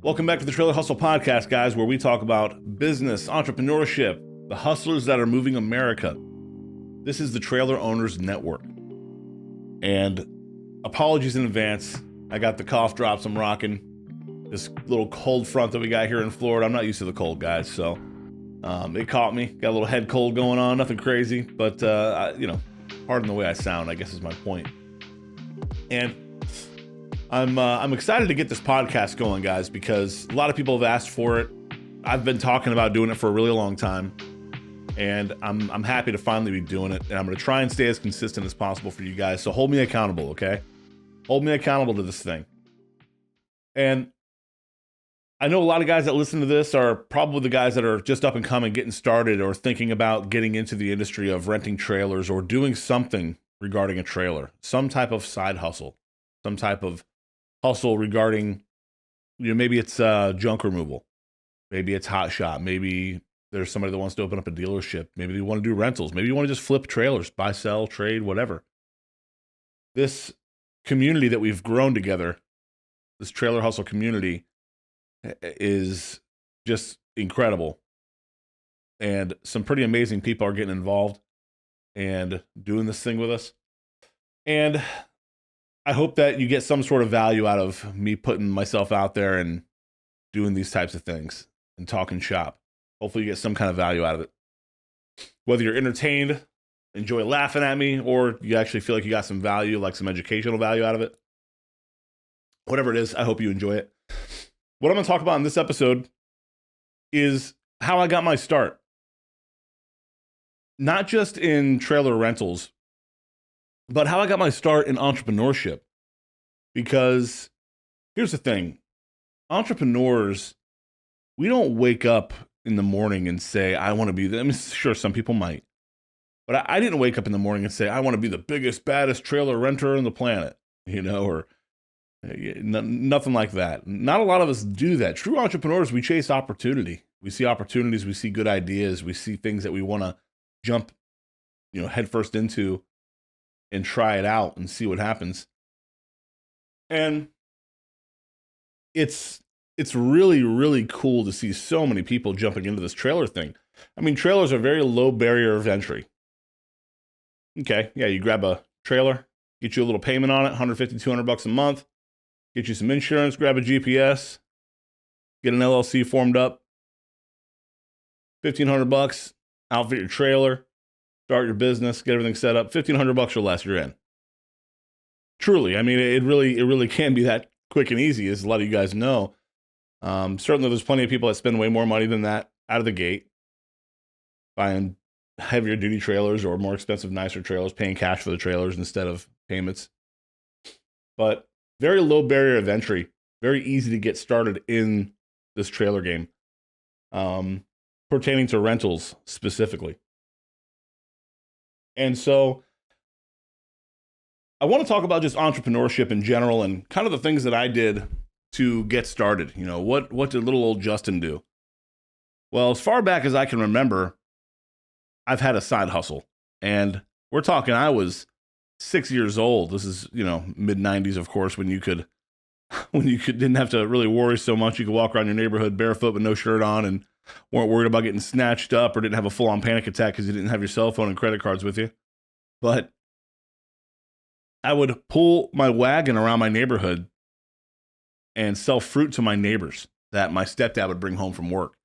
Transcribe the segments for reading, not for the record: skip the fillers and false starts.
Welcome back to the Trailer Hustle Podcast, guys, where we talk about business, entrepreneurship, the hustlers that are moving America. This is the Trailer Owners Network. And apologies in advance. I got the cough drops I'm rocking. This little cold front that we got here in Florida. I'm not used to the cold, guys, so it caught me. Got a little head cold going on, nothing crazy, but, pardon the way I sound, I guess is my point. And I'm excited to get this podcast going, guys, because a lot of people have asked for it. I've been talking about doing it for a really long time, and I'm happy to finally be doing it. And I'm going to try and stay as consistent as possible for you guys. So hold me accountable, okay? Hold me accountable to this thing. And I know a lot of guys that listen to this are probably the guys that are just up and coming, getting started, or thinking about getting into the industry of renting trailers or doing something regarding a trailer, some type of side hustle, some type of hustle regarding, maybe it's junk removal, maybe it's hot shop, maybe there's somebody that wants to open up a dealership, maybe you want to do rentals, maybe you want to just flip trailers, buy, sell, trade, whatever. This community that we've grown together, this trailer hustle community, is just incredible, and some pretty amazing people are getting involved and doing this thing with us. And I hope that you get some sort of value out of me putting myself out there and doing these types of things and talking shop. Hopefully you get some kind of value out of it. Whether you're entertained, enjoy laughing at me, or you actually feel like you got some value, like some educational value out of it. Whatever it is, I hope you enjoy it. What I'm going to talk about in this episode is how I got my start. Not just in trailer rentals, but how I got my start in entrepreneurship. Because here's the thing, entrepreneurs, we don't wake up in the morning and say, I want to be, sure, some people might, but I didn't wake up in the morning and say, I want to be the biggest, baddest trailer renter on the planet, or nothing like that. Not a lot of us do that. True entrepreneurs, we chase opportunity. We see opportunities, we see good ideas, we see things that we want to jump, headfirst into and try it out and see what happens. And it's really, really cool to see so many people jumping into this trailer thing. I mean, trailers are very low barrier of entry. Okay, yeah, you grab a trailer, get you a little payment on it, $150, $200 a month, get you some insurance, grab a GPS, get an LLC formed up, $1,500, outfit your trailer, start your business, get everything set up, $1,500 or less, you're in. Truly, I mean, it really can be that quick and easy, as a lot of you guys know. Certainly, there's plenty of people that spend way more money than that out of the gate, buying heavier duty trailers or more expensive, nicer trailers, paying cash for the trailers instead of payments. But very low barrier of entry, very easy to get started in this trailer game, pertaining to rentals specifically. And so I want to talk about just entrepreneurship in general and kind of the things that I did to get started. What did little old Justin do? Well, as far back as I can remember, I've had a side hustle, and we're talking, I was 6 years old. This is, mid 90s, of course, when you didn't have to really worry so much. You could walk around your neighborhood barefoot with no shirt on and weren't worried about getting snatched up or didn't have a full-on panic attack because you didn't have your cell phone and credit cards with you. But I would pull my wagon around my neighborhood and sell fruit to my neighbors that my stepdad would bring home from work.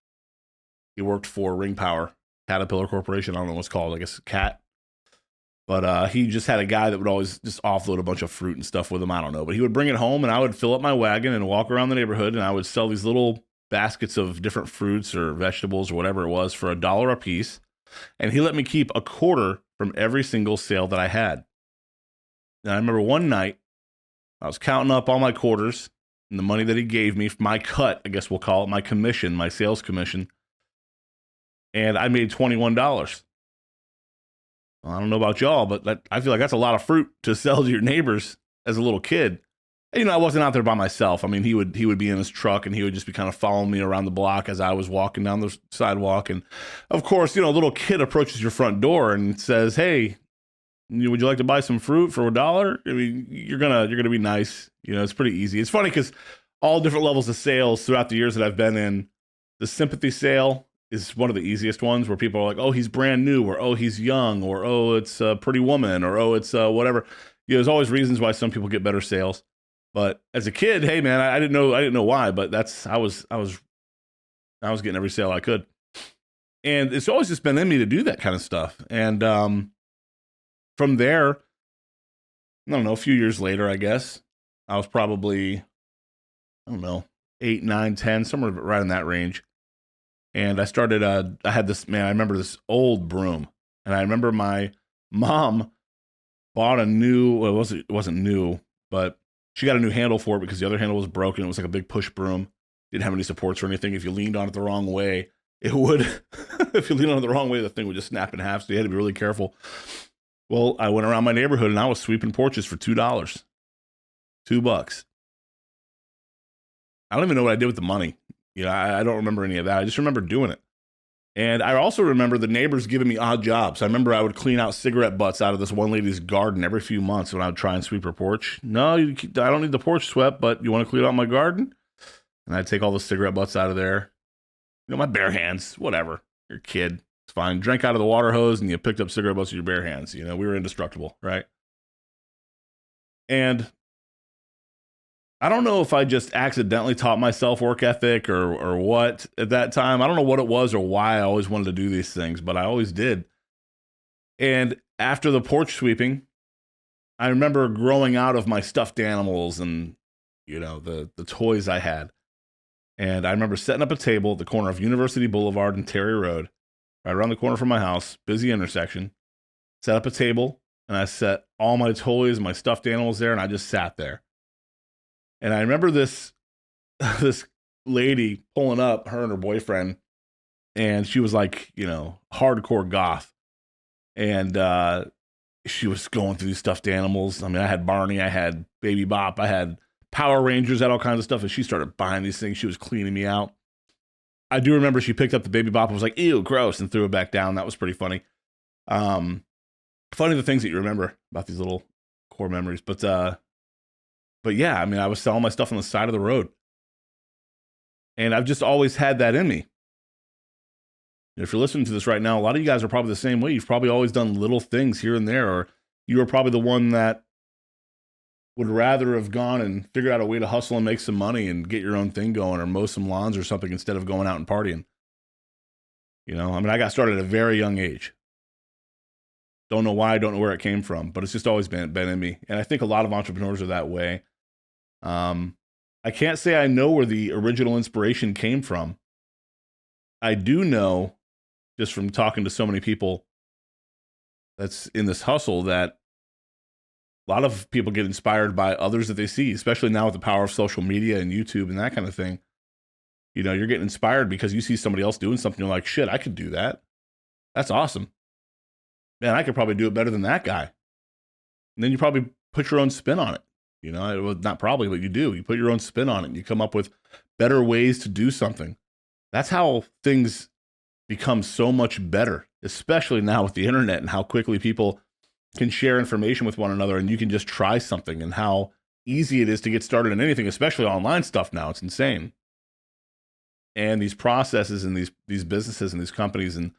He worked for Ring Power, Caterpillar Corporation. I don't know what's called, I guess CAT. But he just had a guy that would always just offload a bunch of fruit and stuff with him. I don't know. But he would bring it home, and I would fill up my wagon and walk around the neighborhood, and I would sell these little baskets of different fruits or vegetables or whatever it was for $1 a piece. And he let me keep a quarter from every single sale that I had. And I remember one night, I was counting up all my quarters and the money that he gave me, my cut, I guess we'll call it, my commission, my sales commission. And I made $21. Well, I don't know about y'all, but I feel like that's a lot of fruit to sell to your neighbors as a little kid. And, I wasn't out there by myself. I mean, he would be in his truck and he would just be kind of following me around the block as I was walking down the sidewalk. And of course, a little kid approaches your front door and says, "Hey, would you like to buy some fruit for $1?" I mean, you're gonna be nice. It's pretty easy. It's funny because all different levels of sales throughout the years that I've been in. The sympathy sale is one of the easiest ones where people are like, oh, he's brand new, or oh, he's young, or oh, it's a pretty woman, or oh, it's whatever. There's always reasons why some people get better sales. But as a kid, hey man, I didn't know why, but I was getting every sale I could. And it's always just been in me to do that kind of stuff. And from there, I don't know, a few years later, I guess, I was probably, I don't know, 8, 9, 10, somewhere right in that range. And I started, I had this, man, I remember this old broom. And I remember my mom bought a new, well, it wasn't new, but she got a new handle for it because the other handle was broken. It was like a big push broom. Didn't have any supports or anything. If you leaned on it the wrong way, it would, if you leaned on it the wrong way, the thing would just snap in half. So you had to be really careful. Well, I went around my neighborhood and I was sweeping porches for $2. $2. I don't even know what I did with the money. I don't remember any of that. I just remember doing it. And I also remember the neighbors giving me odd jobs. I remember I would clean out cigarette butts out of this one lady's garden every few months when I would try and sweep her porch. No, I don't need the porch swept, but you want to clean out my garden? And I'd take all the cigarette butts out of there. My bare hands, whatever. You're a kid. It's fine. Drank out of the water hose and you picked up cigarette butts with your bare hands. We were indestructible, right? And I don't know if I just accidentally taught myself work ethic or what at that time. I don't know what it was or why I always wanted to do these things, but I always did. And after the porch sweeping, I remember growing out of my stuffed animals and, the toys I had. And I remember setting up a table at the corner of University Boulevard and Terry Road, right around the corner from my house, busy intersection. Set up a table, and I set all my toys, my stuffed animals there, and I just sat there. And I remember this lady pulling up, her and her boyfriend, and she was like, hardcore goth. And she was going through these stuffed animals. I mean, I had Barney, I had Baby Bop, I had Power Rangers, had all kinds of stuff. And she started buying these things. She was cleaning me out. I do remember she picked up the Baby Bop and was like, ew, gross, and threw it back down. That was pretty funny. Funny the things that you remember about these little core memories. But yeah, I mean, I was selling my stuff on the side of the road. And I've just always had that in me. If you're listening to this right now, a lot of you guys are probably the same way. You've probably always done little things here and there, or you were probably the one that would rather have gone and figured out a way to hustle and make some money and get your own thing going or mow some lawns or something instead of going out and partying. I got started at a very young age. Don't know why, don't know where it came from, but it's just always been in me. And I think a lot of entrepreneurs are that way. I can't say I know where the original inspiration came from. I do know, just from talking to so many people that's in this hustle, that a lot of people get inspired by others that they see, especially now with the power of social media and YouTube and that kind of thing. You're getting inspired because you see somebody else doing something. You're like, shit, I could do that. That's awesome. Man, I could probably do it better than that guy. And then you probably put your own spin on it. Not probably, but you do. You put your own spin on it and you come up with better ways to do something. That's how things become so much better, especially now with the internet and how quickly people can share information with one another, and you can just try something, and how easy it is to get started in anything, especially online stuff now. It's insane. And these processes and these businesses and these companies and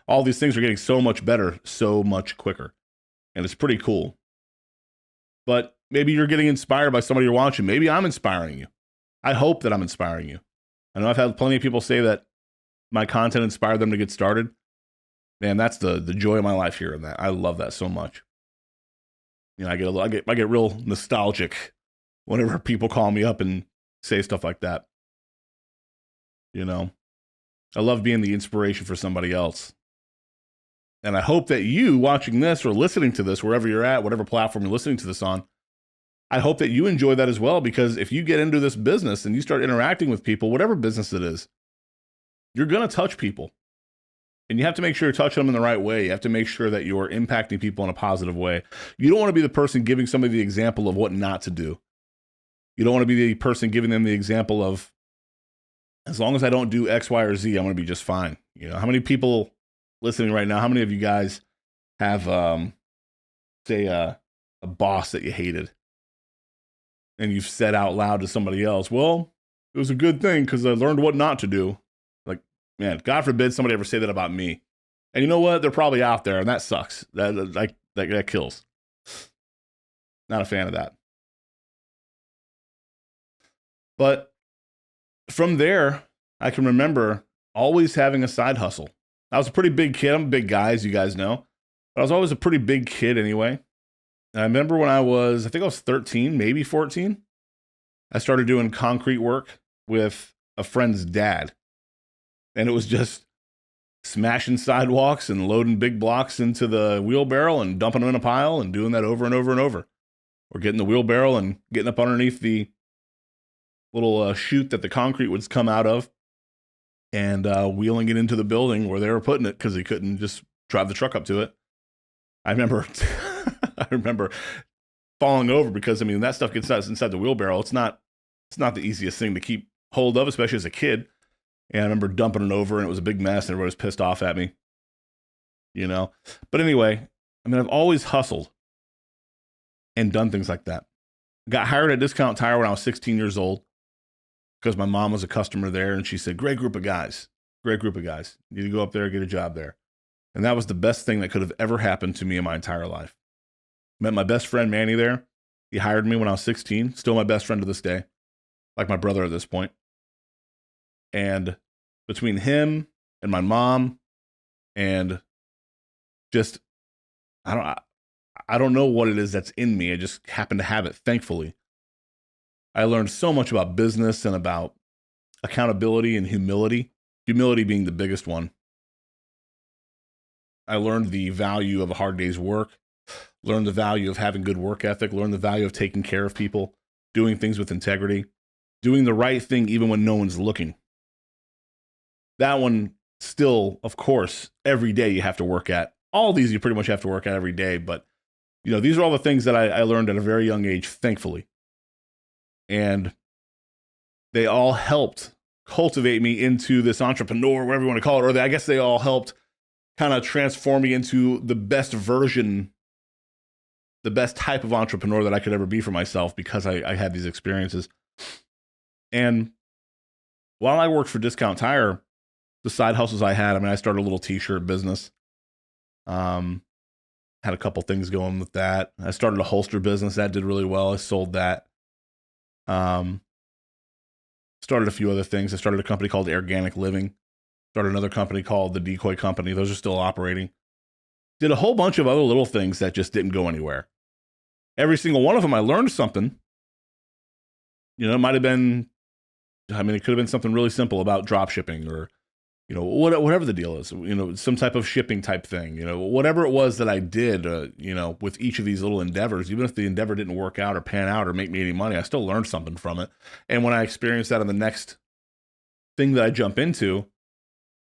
all these things are getting so much better, so much quicker. And it's pretty cool. But maybe you're getting inspired by somebody you're watching. Maybe I'm inspiring you. I hope that I'm inspiring you. I know I've had plenty of people say that my content inspired them to get started. Man, that's the joy of my life here, and that I love that so much. I get real nostalgic whenever people call me up and say stuff like that. I love being the inspiration for somebody else. And I hope that you watching this or listening to this, wherever you're at, whatever platform you're listening to this on, I hope that you enjoy that as well, because if you get into this business and you start interacting with people, whatever business it is, you're going to touch people. And you have to make sure you're touching them in the right way. You have to make sure that you're impacting people in a positive way. You don't want to be the person giving somebody the example of what not to do. You don't want to be the person giving them the example of, as long as I don't do X, Y, or Z, I'm going to be just fine. How many people listening right now, how many of you guys have, say, a boss that you hated? And you've said out loud to somebody else, well, It was a good thing because I learned what not to do. Like, man, God forbid somebody ever say that about me. And you know what? They're probably out there, and that sucks. That kills. Not a fan of that. But from there, I can remember always having a side hustle. I was a pretty big kid. I'm a big guy, as you guys know. But I was always a pretty big kid anyway. And I remember when I was 13, maybe 14, I started doing concrete work with a friend's dad. And it was just smashing sidewalks and loading big blocks into the wheelbarrow and dumping them in a pile and doing that over and over and over. Or getting the wheelbarrow and getting up underneath the little chute that the concrete would come out of and wheeling it into the building where they were putting it because they couldn't just drive the truck up to it. I remember I remember falling over because, I mean, that stuff gets inside the wheelbarrow. It's not the easiest thing to keep hold of, especially as a kid. And I remember dumping it over, and it was a big mess, and everybody was pissed off at me, you know? But anyway, I mean, I've always hustled and done things like that. Got hired at Discount Tire when I was 16 years old because my mom was a customer there, and she said, great group of guys. You need to go up there and get a job there. And that was the best thing that could have ever happened to me in my entire life. Met my best friend, Manny, there. He hired me when I was 16. Still my best friend to this day. Like my brother at this point. And between him and my mom and just, I don't know what it is that's in me. I just happen to have it, thankfully. I learned so much about business and about accountability and humility. Humility being the biggest one. I learned the value of a hard day's work, learned the value of having good work ethic, learned the value of taking care of people, doing things with integrity, doing the right thing even when no one's looking. That one still, of course, every day you have to work at. All these you pretty much have to work at every day, but you know, these are all the things that I learned at a very young age, thankfully. And they all helped cultivate me into this entrepreneur, whatever you want to call it, or I guess they all helped kind of transform me into the best version, the best type of entrepreneur that I could ever be for myself because I had these experiences. And while I worked for Discount Tire, the side hustles I had, I mean, I started a little t-shirt business. Had a couple things going with that. I started a holster business that did really well. I sold that. Started a few other things. I started a company called Organic Living. Started another company called The Decoy Company. Those are still operating. Did a whole bunch of other little things that just didn't go anywhere. Every single one of them, I learned something. You know, it might have been, I mean, it could have been something really simple about drop shipping or, you know, whatever the deal is, you know, some type of shipping type thing, you know, whatever it was that I did, you know, with each of these little endeavors, even if the endeavor didn't work out or pan out or make me any money, I still learned something from it. And when I experienced that in the next thing that I jump into,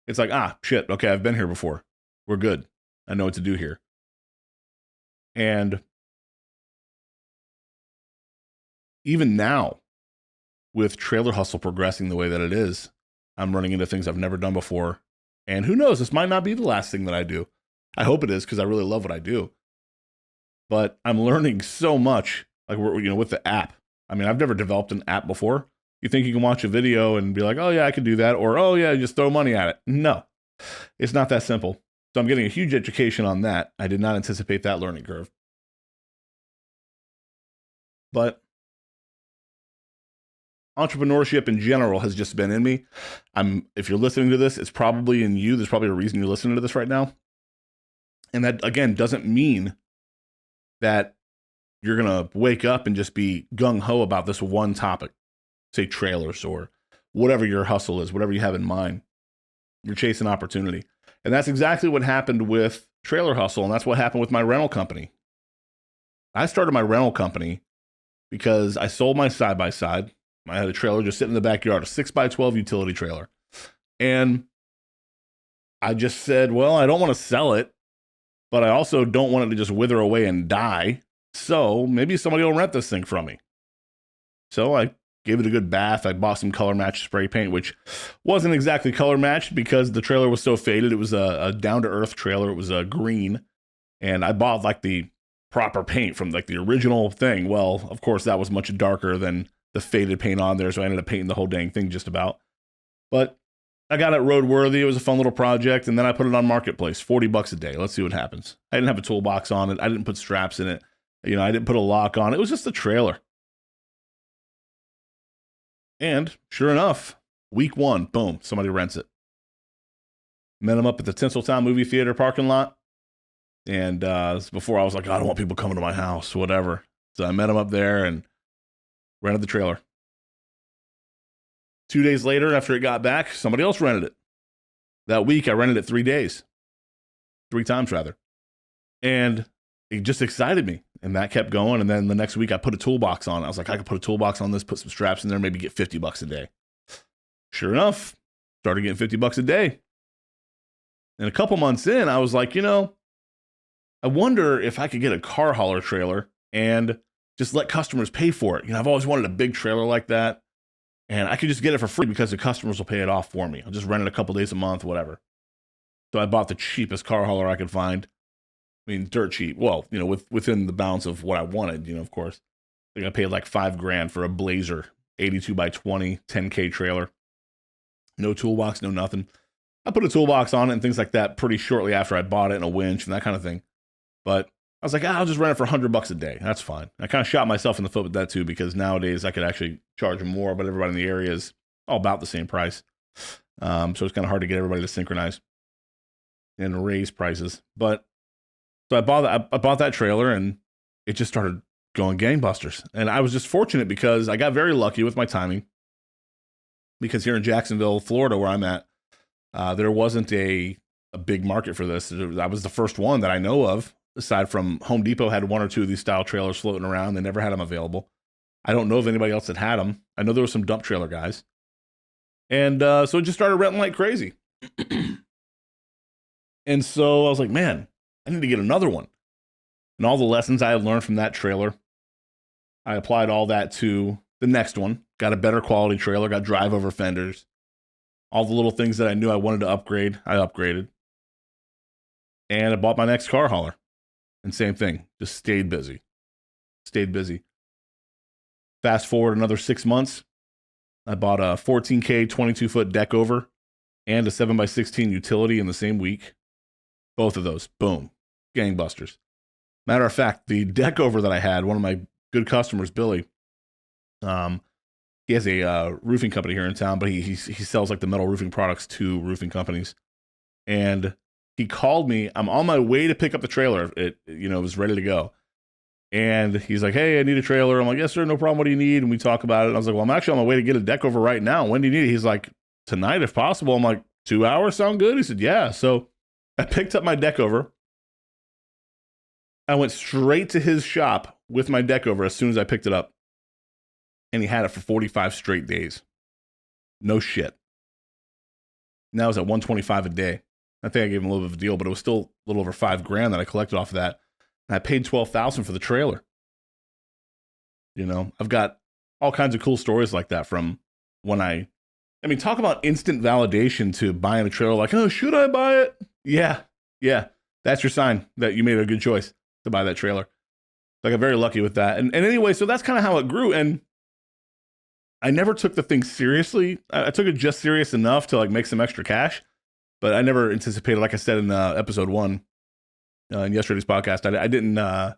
it's like, shit, okay, I've been here before. We're good. I know what to do here. And even now, with Trailer Hustle progressing the way that it is, I'm running into things I've never done before. And who knows, this might not be the last thing that I do. I hope it is because I really love what I do. But I'm learning so much, like, you know, with the app. I mean, I've never developed an app before. You think you can watch a video and be like, oh yeah, I can do that. Or, oh yeah, just throw money at it. No, it's not that simple. So I'm getting a huge education on that. I did not anticipate that learning curve. But entrepreneurship in general has just been in me. If you're listening to this, it's probably in you. There's probably a reason you're listening to this right now. And that, again, doesn't mean that you're going to wake up and just be gung-ho about this one topic, say trailers or whatever your hustle is, whatever you have in mind. You're chasing opportunity. And that's exactly what happened with Trailer Hustle, and that's what happened with my rental company. I started my rental company because I sold my side-by-side. I had a trailer just sitting in the backyard, a 6x12 utility trailer. And I just said, well, I don't want to sell it, but I also don't want it to just wither away and die. So maybe somebody will rent this thing from me. So I gave it a good bath. I bought some color matched spray paint, which wasn't exactly color matched because the trailer was so faded. It was a down-to-earth trailer. It was a green. And I bought like the proper paint from like the original thing. Well, of course, that was much darker than the faded paint on there, so I ended up painting the whole dang thing just about. But I got it roadworthy. It was a fun little project, and then I put it on Marketplace, $40 a day. Let's see what happens. I didn't have a toolbox on it. I didn't put straps in it. I didn't put a lock on it. It was just a trailer. And sure enough, week 1, boom, somebody rents it. Met them up at the Tinseltown movie theater parking lot. And before I was like, I don't want people coming to my house, whatever. So I met them up there and rented the trailer. 2 days later, after it got back, somebody else rented it. That week, I rented it 3 days. 3 times, rather. And it just excited me. And that kept going. And then the next week, I put a toolbox on. I was like, I could put a toolbox on this, put some straps in there, maybe get $50 a day. Sure enough, started getting $50 a day. And a couple months in, I was like, I wonder if I could get a car hauler trailer and just let customers pay for it. I've always wanted a big trailer like that. And I could just get it for free because the customers will pay it off for me. I'll just rent it a couple days a month, whatever. So I bought the cheapest car hauler I could find. I mean, dirt cheap. Well, within the bounds of what I wanted, of course. I think I paid like $5,000 for a Blazer, 82 by 20, 10K trailer. No toolbox, no nothing. I put a toolbox on it and things like that pretty shortly after I bought it, and a winch and that kind of thing. But I was like, I'll just rent it for $100 a day. That's fine. I kind of shot myself in the foot with that too, because nowadays I could actually charge more, but everybody in the area is all about the same price. So it's kind of hard to get everybody to synchronize and raise prices. But so I bought that trailer, and it just started going gangbusters. And I was just fortunate because I got very lucky with my timing. Because here in Jacksonville, Florida, where I'm at, there wasn't a big market for this. I was the first one that I know of. Aside from Home Depot had 1 or 2 of these style trailers floating around. They never had them available. I don't know of anybody else that had them. I know there were some dump trailer guys. And so it just started renting like crazy. And so I was like, man, I need to get another one. And all the lessons I had learned from that trailer, I applied all that to the next one. Got a better quality trailer, got drive over fenders. All the little things that I knew I wanted to upgrade, I upgraded. And I bought my next car hauler. And same thing, just stayed busy. Fast forward another 6 months, I bought a 14K 22-foot deck over and a 7x16 utility in the same week. Both of those, boom, gangbusters. Matter of fact, the deck over that I had, one of my good customers, Billy, he has a roofing company here in town, but he sells like the metal roofing products to roofing companies. And he called me. I'm on my way to pick up the trailer. It was ready to go. And he's like, hey, I need a trailer. I'm like, yes, sir, no problem. What do you need? And we talk about it. And I was like, well, I'm actually on my way to get a deck over right now. When do you need it? He's like, tonight, if possible. I'm like, 2 hours sound good? He said, yeah. So I picked up my deck over. I went straight to his shop with my deck over as soon as I picked it up. And he had it for 45 straight days. No shit. Now it's at $125 a day. I think I gave him a little bit of a deal, but it was still a little over $5,000 that I collected off of that. And I paid $12,000 for the trailer. I've got all kinds of cool stories like that from when I mean, talk about instant validation to buying a trailer. Like, oh, should I buy it? Yeah. That's your sign that you made a good choice to buy that trailer. So I got very lucky with that. And anyway, so that's kind of how it grew. And I never took the thing seriously. I took it just serious enough to like make some extra cash. But I never anticipated, like I said in episode 1 in yesterday's podcast, I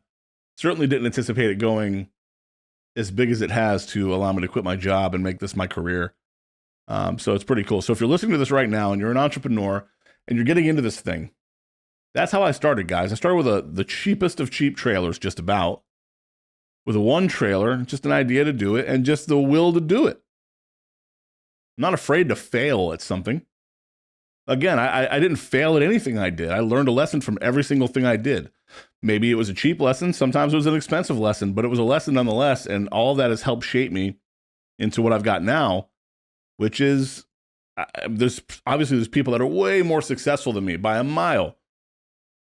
certainly didn't anticipate it going as big as it has to allow me to quit my job and make this my career. So it's pretty cool. So if you're listening to this right now and you're an entrepreneur and you're getting into this thing, that's how I started, guys. I started with the cheapest of cheap trailers, just about, with a 1 trailer, just an idea to do it, and just the will to do it. I'm not afraid to fail at something. Again, I didn't fail at anything I did. I learned a lesson from every single thing I did. Maybe it was a cheap lesson. Sometimes it was an expensive lesson, but it was a lesson nonetheless. And all of that has helped shape me into what I've got now, which is there's people that are way more successful than me by a mile.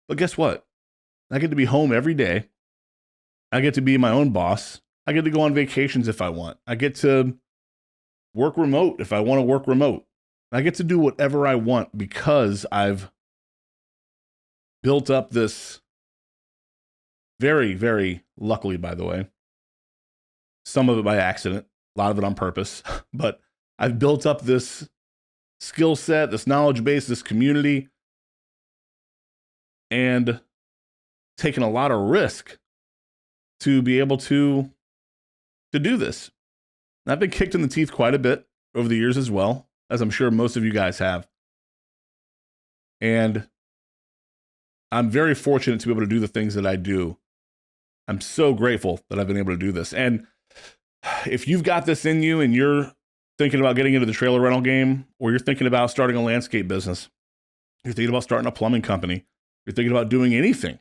But guess what? I get to be home every day. I get to be my own boss. I get to go on vacations if I want. I get to work remote if I want to work remote. I get to do whatever I want because I've built up this very, very luckily, by the way, some of it by accident, a lot of it on purpose, but I've built up this skill set, this knowledge base, this community, and taken a lot of risk to be able to do this. And I've been kicked in the teeth quite a bit over the years as well, as I'm sure most of you guys have. And I'm very fortunate to be able to do the things that I do. I'm so grateful that I've been able to do this. And if you've got this in you and you're thinking about getting into the trailer rental game, or you're thinking about starting a landscape business, you're thinking about starting a plumbing company, you're thinking about doing anything,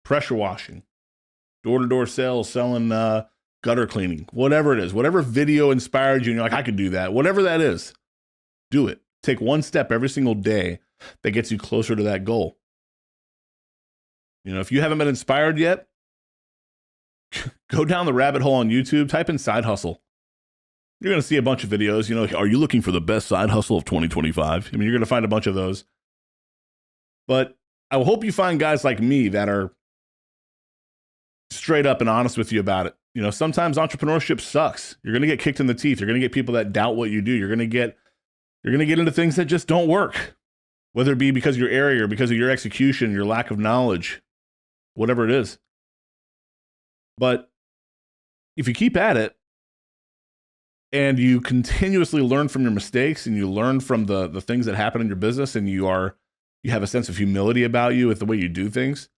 pressure washing, door-to-door sales, selling gutter cleaning, whatever it is, whatever video inspired you and you're like, I could do that, whatever that is, do it. Take one step every single day that gets you closer to that goal. You know, if you haven't been inspired yet, go down the rabbit hole on YouTube, type in side hustle. You're going to see a bunch of videos. You know, are you looking for the best side hustle of 2025? I mean, you're going to find a bunch of those. But I hope you find guys like me that are straight up and honest with you about it. You know, sometimes entrepreneurship sucks. You're going to get kicked in the teeth. You're going to get people that doubt what you do. You're going to get into things that just don't work, whether it be because of your area or because of your execution, your lack of knowledge, whatever it is. But if you keep at it and you continuously learn from your mistakes and you learn from the things that happen in your business, and you have a sense of humility about you with the way you do things,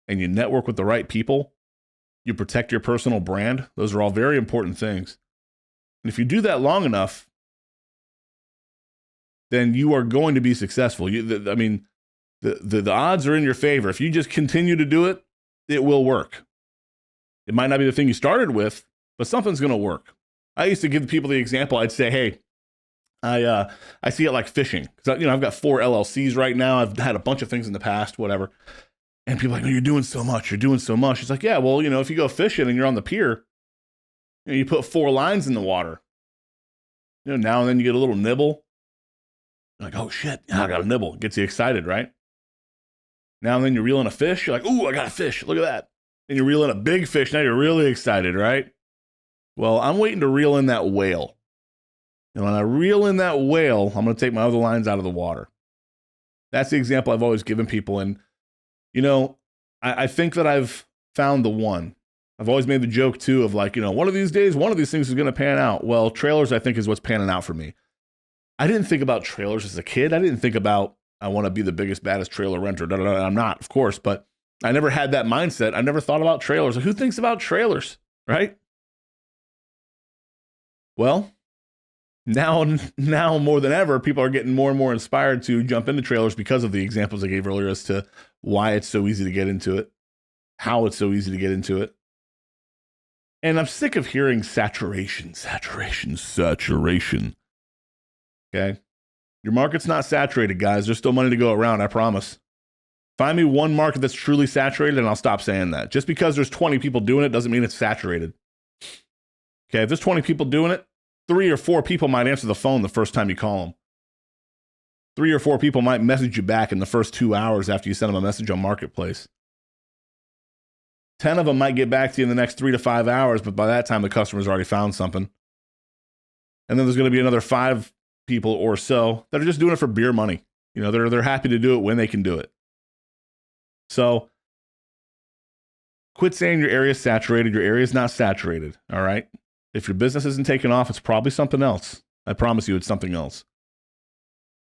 and you network with the right people, you protect your personal brand. Those are all very important things. And if you do that long enough, then you are going to be successful. The odds are in your favor. If you just continue to do it, it will work. It might not be the thing you started with, but something's going to work. I used to give people the example. I'd say, hey, I see it like fishing. Because, I've got 4 LLCs right now. I've had a bunch of things in the past, whatever. And people are like, no, you're doing so much. You're doing so much. It's like, yeah, well, if you go fishing and you're on the pier, you put 4 lines in the water. Now and then you get a little nibble. You're like, oh shit, I got a nibble. It gets you excited, right? Now and then you reel in a fish. You're like, ooh, I got a fish. Look at that. And you reel in a big fish. Now you're really excited, right? Well, I'm waiting to reel in that whale. And when I reel in that whale, I'm going to take my other lines out of the water. That's the example I've always given people. And, I think that I've found the one. I've always made the joke too of like, one of these days, one of these things is going to pan out. Well, trailers, I think, is what's panning out for me. I didn't think about trailers as a kid. I didn't think about, I want to be the biggest, baddest trailer renter. I'm not, of course, but I never had that mindset. I never thought about trailers. Like, who thinks about trailers, right? Well, now more than ever, people are getting more and more inspired to jump into trailers because of the examples I gave earlier as to why it's so easy to get into it, how it's so easy to get into it. And I'm sick of hearing saturation. Okay? Your market's not saturated, guys. There's still money to go around, I promise. Find me one market that's truly saturated and I'll stop saying that. Just because there's 20 people doing it doesn't mean it's saturated. Okay, if there's 20 people doing it, 3 or 4 people might answer the phone the first time you call them. 3 or 4 people might message you back in the first 2 hours after you send them a message on Marketplace. 10 of them might get back to you in the next 3 to 5 hours, but by that time the customer's already found something. And then there's going to be another 5 people or so that are just doing it for beer money. They're happy to do it when they can do it. So quit saying your area is saturated. Your area is not saturated. All right. If your business isn't taking off, it's probably something else. I promise you it's something else.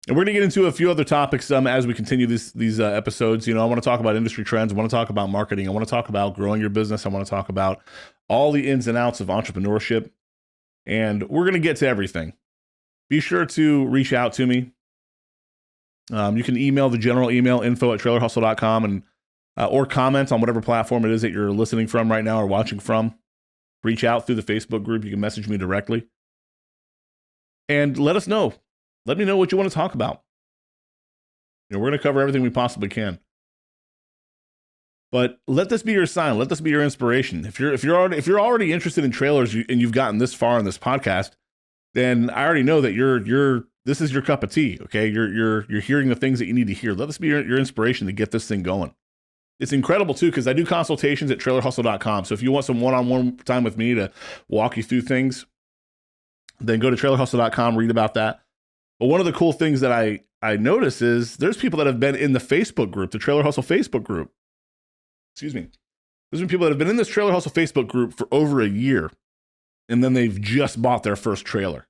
And we're going to get into a few other topics as we continue these episodes. I want to talk about industry trends. I want to talk about marketing. I want to talk about growing your business. I want to talk about all the ins and outs of entrepreneurship. And we're going to get to everything. Be sure to reach out to me. You can email the general email, info@trailerhustle.com, and or comment on whatever platform it is that you're listening from right now or watching from. Reach out through the Facebook group. You can message me directly. And let us know. Let me know what you want to talk about. We're going to cover everything we possibly can. But let this be your sign. Let this be your inspiration. If you're already interested in trailers and you've gotten this far in this podcast, then I already know that this is your cup of tea. Okay, you're hearing the things that you need to hear. Let this be your inspiration to get this thing going. It's incredible too, because I do consultations at trailerhustle.com. So if you want some one-on-one time with me to walk you through things, then go to trailerhustle.com, read about that. But one of the cool things that I notice is there's people that have been in the Facebook group, the Trailer Hustle Facebook group. Excuse me. There's been people that have been in this Trailer Hustle Facebook group for over a year, and then they've just bought their first trailer.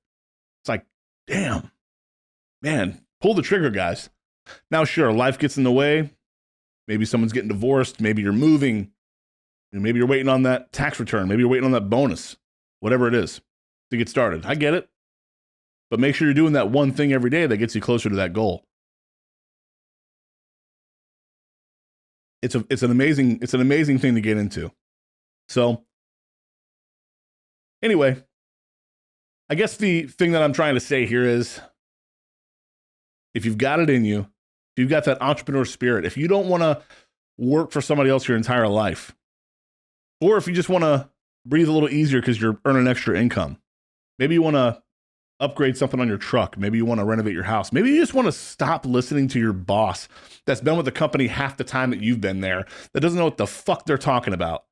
It's like, damn, man, pull the trigger, guys. Now, sure, life gets in the way. Maybe someone's getting divorced. Maybe you're moving. Maybe you're waiting on that tax return. Maybe you're waiting on that bonus, whatever it is, to get started. I get it. But make sure you're doing that one thing every day that gets you closer to that goal. It's an amazing thing to get into. So anyway, I guess the thing that I'm trying to say here is, if you've got it in you, if you've got that entrepreneur spirit, if you don't want to work for somebody else your entire life, or if you just want to breathe a little easier because you're earning extra income, maybe you want to upgrade something on your truck, maybe you want to renovate your house, maybe you just want to stop listening to your boss that's been with the company half the time that you've been there, that doesn't know what the fuck they're talking about.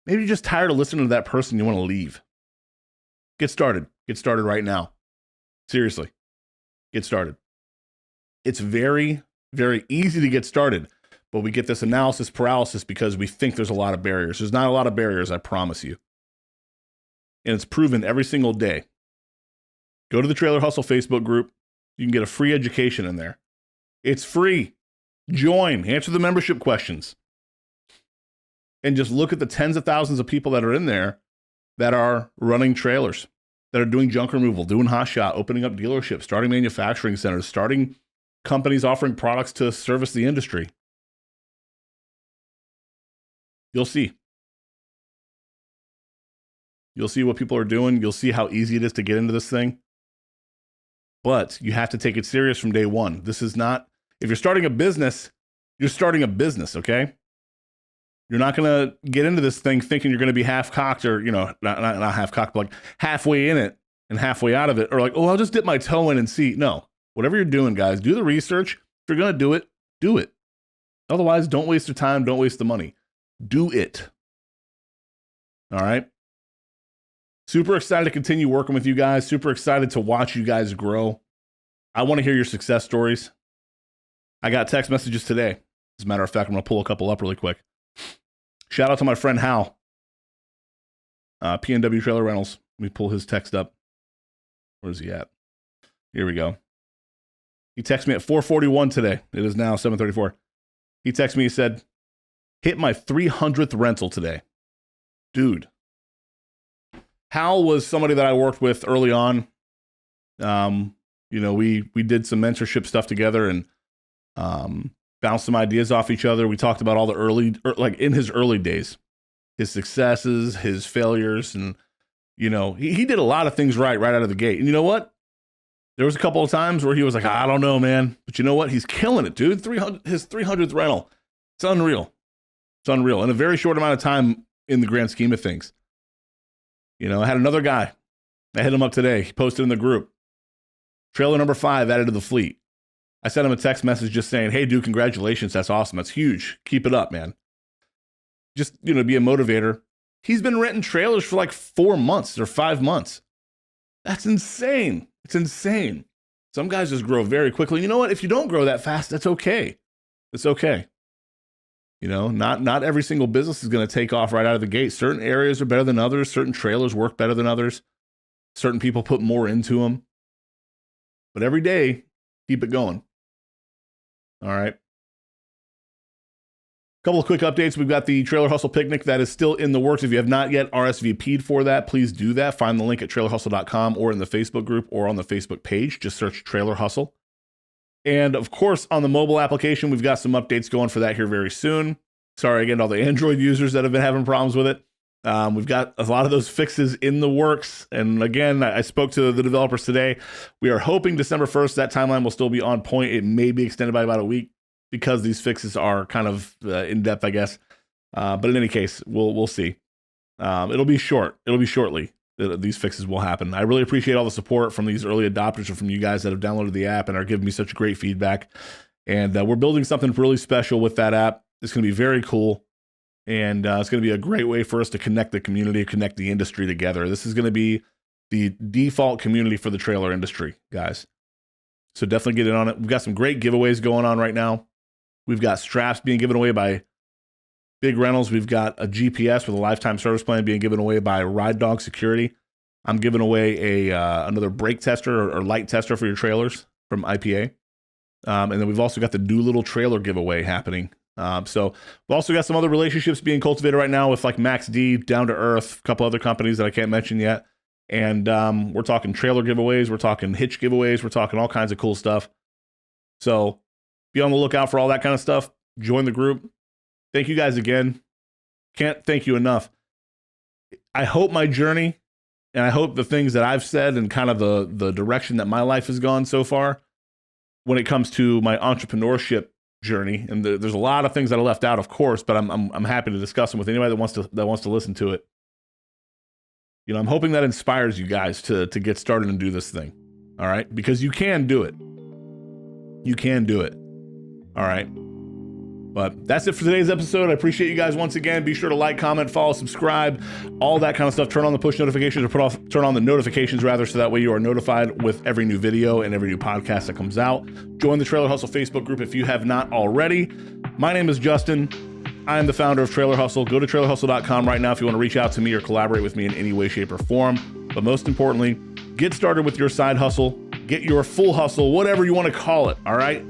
Maybe you're just tired of listening to that person, you want to leave. Get started. Get started right now. Seriously. Get started. It's very, very easy to get started, but we get this analysis paralysis because we think there's a lot of barriers. There's not a lot of barriers, I promise you. And it's proven every single day. Go to the Trailer Hustle Facebook group. You can get a free education in there. It's free. Join. Answer the membership questions. And just look at the tens of thousands of people that are in there that are running trailers, that are doing junk removal, doing hot shot, opening up dealerships, starting manufacturing centers, starting companies offering products to service the industry. You'll see. You'll see what people are doing. You'll see how easy it is to get into this thing. But you have to take it serious from day one. This is not, if you're starting a business, you're starting a business, okay? You're not going to get into this thing thinking you're going to be half-cocked or, not half-cocked, but like halfway in it and halfway out of it. Or like, oh, I'll just dip my toe in and see. No, whatever you're doing, guys, do the research. If you're going to do it, do it. Otherwise, don't waste your time. Don't waste the money. Do it. All right? Super excited to continue working with you guys. Super excited to watch you guys grow. I want to hear your success stories. I got text messages today. As a matter of fact, I'm going to pull a couple up really quick. Shout out to my friend Hal, PNW Trailer Rentals. Let me pull his text up. Where's he at? Here we go. He texted me at 4:41 today. It is now 7:34. He texted me, he said, hit my 300th rental today. Dude. Hal was somebody that I worked with early on. We did some mentorship stuff together and bounced some ideas off each other. We talked about all the in his early days, his successes, his failures, and he did a lot of things right out of the gate. And you know what? There was a couple of times where he was like, I don't know, man, but you know what? He's killing it, dude. His 300th rental. It's unreal. It's unreal in a very short amount of time in the grand scheme of things. I had another guy. I hit him up today. He posted in the group. Trailer number 5 added to the fleet. I sent him a text message just saying, hey, dude, congratulations. That's awesome. That's huge. Keep it up, man. Just, be a motivator. He's been renting trailers for like 4 months or 5 months. That's insane. It's insane. Some guys just grow very quickly. You know what? If you don't grow that fast, that's okay. It's okay. Not every single business is going to take off right out of the gate. Certain areas are better than others. Certain trailers work better than others. Certain people put more into them. But every day, keep it going. All right. A couple of quick updates. We've got the Trailer Hustle Picnic that is still in the works. If you have not yet RSVP'd for that, please do that. Find the link at trailerhustle.com or in the Facebook group or on the Facebook page. Just search Trailer Hustle. And of course, on the mobile application, we've got some updates going for that here very soon. Sorry again to all the Android users that have been having problems with it. We've got a lot of those fixes in the works. And again, I spoke to the developers today. We are hoping December 1st, that timeline will still be on point. It may be extended by about a week because these fixes are kind of in depth, I guess. But in any case, we'll see. It'll be short. It'll be shortly. These fixes will happen. I really appreciate all the support from these early adopters and from you guys that have downloaded the app and are giving me such great feedback. And we're building something really special with that app. It's going to be very cool. And it's going to be a great way for us to connect the community, connect the industry together. This is going to be the default community for the trailer industry, guys. So definitely get in on it. We've got some great giveaways going on right now. We've got straps being given away by Big Rentals. We've got a GPS with a lifetime service plan being given away by Ride Dog Security. I'm giving away another brake tester or light tester for your trailers from IPA. And then we've also got the Doolittle trailer giveaway happening. So we've also got some other relationships being cultivated right now with like Max D, Down to Earth, a couple other companies that I can't mention yet. And we're talking trailer giveaways, we're talking hitch giveaways, we're talking all kinds of cool stuff. So be on the lookout for all that kind of stuff. Join the group. Thank you guys again. Can't thank you enough. I hope my journey and I hope the things that I've said and kind of the direction that my life has gone so far when it comes to my entrepreneurship journey, and there's a lot of things that I left out, of course, but I'm happy to discuss them with anybody that wants to listen to it. You know, I'm hoping that inspires you guys to get started and do this thing. All right, because you can do it. You can do it. All right. But that's it for today's episode. I appreciate you guys once again. Be sure to like, comment, follow, subscribe, all that kind of stuff. Turn on the push notifications or turn on the notifications rather, so that way you are notified with every new video and every new podcast that comes out. Join the Trailer Hustle Facebook group if you have not already. My name is Justin. I am the founder of Trailer Hustle. Go to trailerhustle.com right now if you want to reach out to me or collaborate with me in any way, shape, or form. But most importantly, get started with your side hustle. Get your full hustle, whatever you want to call it, all right?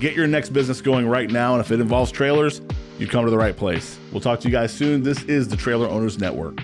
Get your next business going right now, and if it involves trailers, you come to the right place. We'll talk to you guys soon. This is the Trailer Owners Network.